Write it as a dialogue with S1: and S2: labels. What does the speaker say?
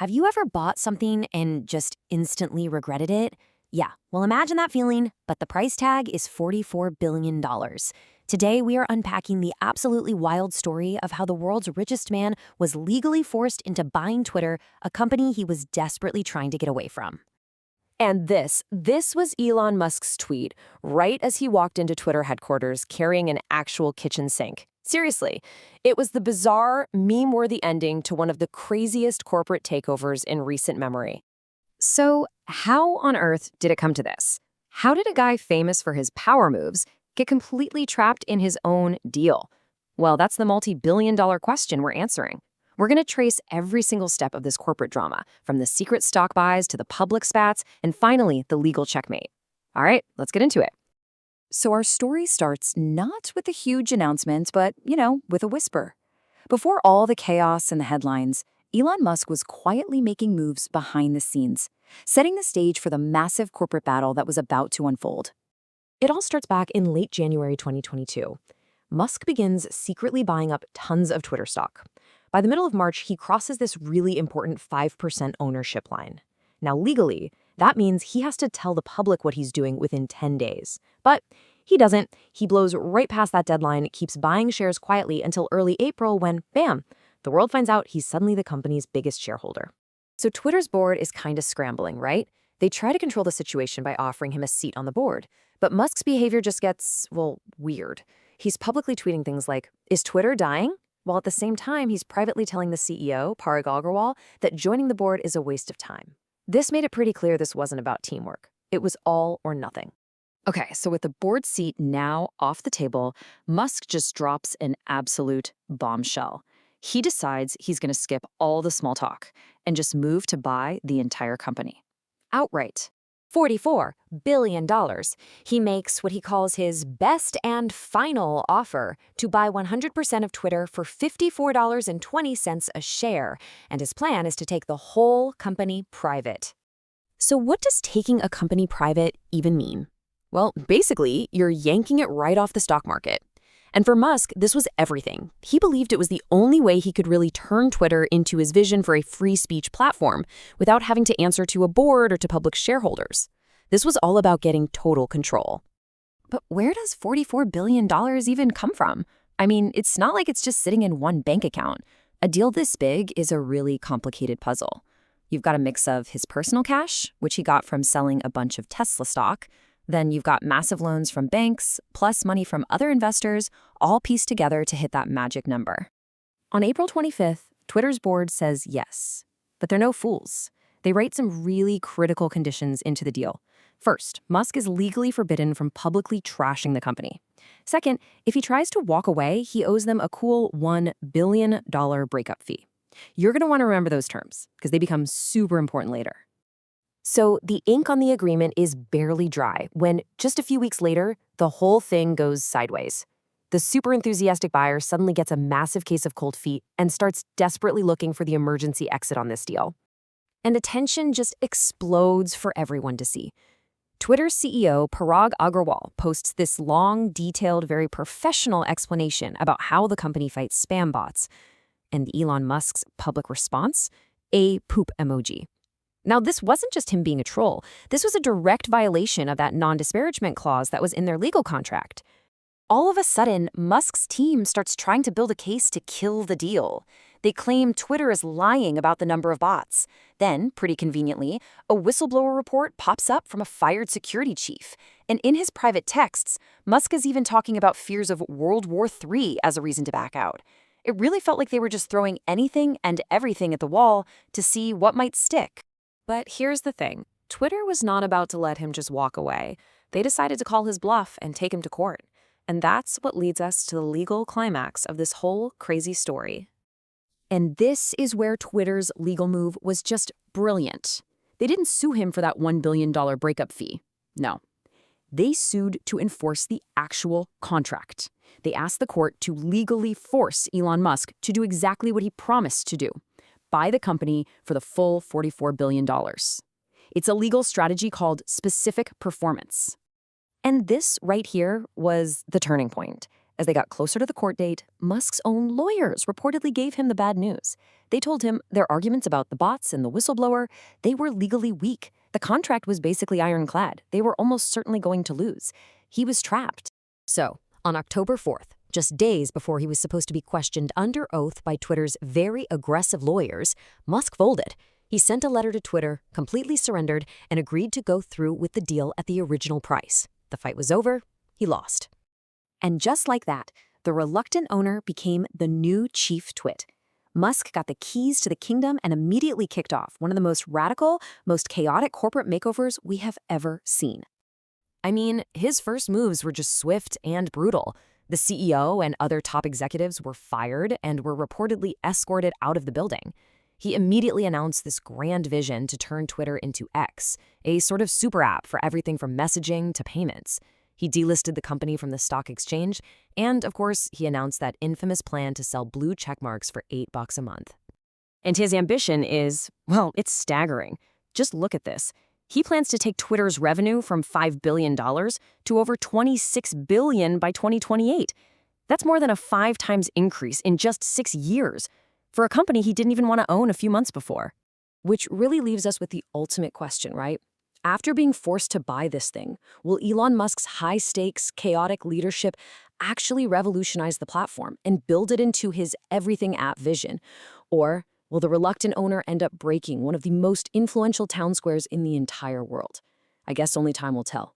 S1: Have you ever bought something and just instantly regretted it? Yeah, well, imagine that feeling, but the price tag is $44 billion. Today, we are unpacking the absolutely wild story of how the world's richest man was legally forced into buying Twitter, a company he was desperately trying to get away from.
S2: And this was Elon Musk's tweet right as he walked into Twitter headquarters carrying an actual kitchen sink. Seriously, it was the bizarre, meme-worthy ending to one of the craziest corporate takeovers in recent memory. So, how on earth did it come to this? How did a guy famous for his power moves get completely trapped in his own deal? Well, that's the multi-billion-dollar question we're answering. We're going to trace every single step of this corporate drama, from the secret stock buys to the public spats, and finally, the legal checkmate. All right, let's get into it.
S3: So our story starts not with a huge announcement, but, with a whisper. Before all the chaos and the headlines, Elon Musk was quietly making moves behind the scenes, setting the stage for the massive corporate battle that was about to unfold.
S2: It all starts back in late January 2022. Musk begins secretly buying up tons of Twitter stock. By the middle of March, he crosses this really important 5% ownership line. Now, legally, that means he has to tell the public what he's doing within 10 days. But he doesn't. He blows right past that deadline, keeps buying shares quietly until early April when, bam, the world finds out he's suddenly the company's biggest shareholder. So Twitter's board is kind of scrambling, right? They try to control the situation by offering him a seat on the board. But Musk's behavior just gets, weird. He's publicly tweeting things like, "Is Twitter dying?" While at the same time, he's privately telling the CEO, Parag Agrawal, that joining the board is a waste of time. This made it pretty clear this wasn't about teamwork. It was all or nothing. Okay, so with the board seat now off the table, Musk just drops an absolute bombshell. He decides he's going to skip all the small talk and just move to buy the entire company. Outright.
S1: $44 billion. He makes what he calls his best and final offer to buy 100% of Twitter for $54.20 a share, and his plan is to take the whole company private. So what does taking a company private even mean?
S2: Well, basically, you're yanking it right off the stock market. And for Musk, this was everything. He believed it was the only way he could really turn Twitter into his vision for a free speech platform without having to answer to a board or to public shareholders. This was all about getting total control. But where does $44 billion even come from? I mean, it's not like it's just sitting in one bank account. A deal this big is a really complicated puzzle. You've got a mix of his personal cash, which he got from selling a bunch of Tesla stock. Then you've got massive loans from banks, plus money from other investors, all pieced together to hit that magic number. On April 25th, Twitter's board says yes. But they're no fools. They write some really critical conditions into the deal. First, Musk is legally forbidden from publicly trashing the company. Second, if he tries to walk away, he owes them a cool $1 billion breakup fee. You're going to want to remember those terms, because they become super important later. So the ink on the agreement is barely dry when, just a few weeks later, the whole thing goes sideways. The super enthusiastic buyer suddenly gets a massive case of cold feet and starts desperately looking for the emergency exit on this deal. And the tension just explodes for everyone to see. Twitter's CEO, Parag Agrawal, posts this long, detailed, very professional explanation about how the company fights spam bots. And Elon Musk's public response? A poop emoji. Now, this wasn't just him being a troll. This was a direct violation of that non-disparagement clause that was in their legal contract. All of a sudden, Musk's team starts trying to build a case to kill the deal. They claim Twitter is lying about the number of bots. Then, pretty conveniently, a whistleblower report pops up from a fired security chief. And in his private texts, Musk is even talking about fears of World War III as a reason to back out. It really felt like they were just throwing anything and everything at the wall to see what might stick. But here's the thing. Twitter was not about to let him just walk away. They decided to call his bluff and take him to court. And that's what leads us to the legal climax of this whole crazy story. And this is where Twitter's legal move was just brilliant. They didn't sue him for that $1 billion breakup fee. No. They sued to enforce the actual contract. They asked the court to legally force Elon Musk to do exactly what he promised to do. Buy the company for the full $44 billion. It's a legal strategy called specific performance. And this right here was the turning point.
S1: As they got closer to the court date, Musk's own lawyers reportedly gave him the bad news. They told him their arguments about the bots and the whistleblower, they were legally weak. The contract was basically ironclad. They were almost certainly going to lose. He was trapped.
S2: So, on October 4th, just days before he was supposed to be questioned under oath by Twitter's very aggressive lawyers, Musk folded. He sent a letter to Twitter, completely surrendered, and agreed to go through with the deal at the original price. The fight was over. He lost.
S1: And just like that, the reluctant owner became the new chief twit. Musk got the keys to the kingdom and immediately kicked off one of the most radical, most chaotic corporate makeovers we have ever seen.
S2: I mean, his first moves were just swift and brutal. The CEO and other top executives were fired and were reportedly escorted out of the building. He immediately announced this grand vision to turn Twitter into X, a sort of super app for everything from messaging to payments. He delisted the company from the stock exchange, and of course, he announced that infamous plan to sell blue checkmarks for $8 a month.
S1: And his ambition is, well, it's staggering. Just look at this. He plans to take Twitter's revenue from $5 billion to over $26 billion by 2028. That's more than a 5 times increase in just 6 years for a company he didn't even want to own a few months before. Which really leaves us with the ultimate question, right? After being forced to buy this thing, will Elon Musk's high-stakes, chaotic leadership actually revolutionize the platform and build it into his everything app vision? Or will the reluctant owner end up breaking one of the most influential town squares in the entire world? I guess only time will tell.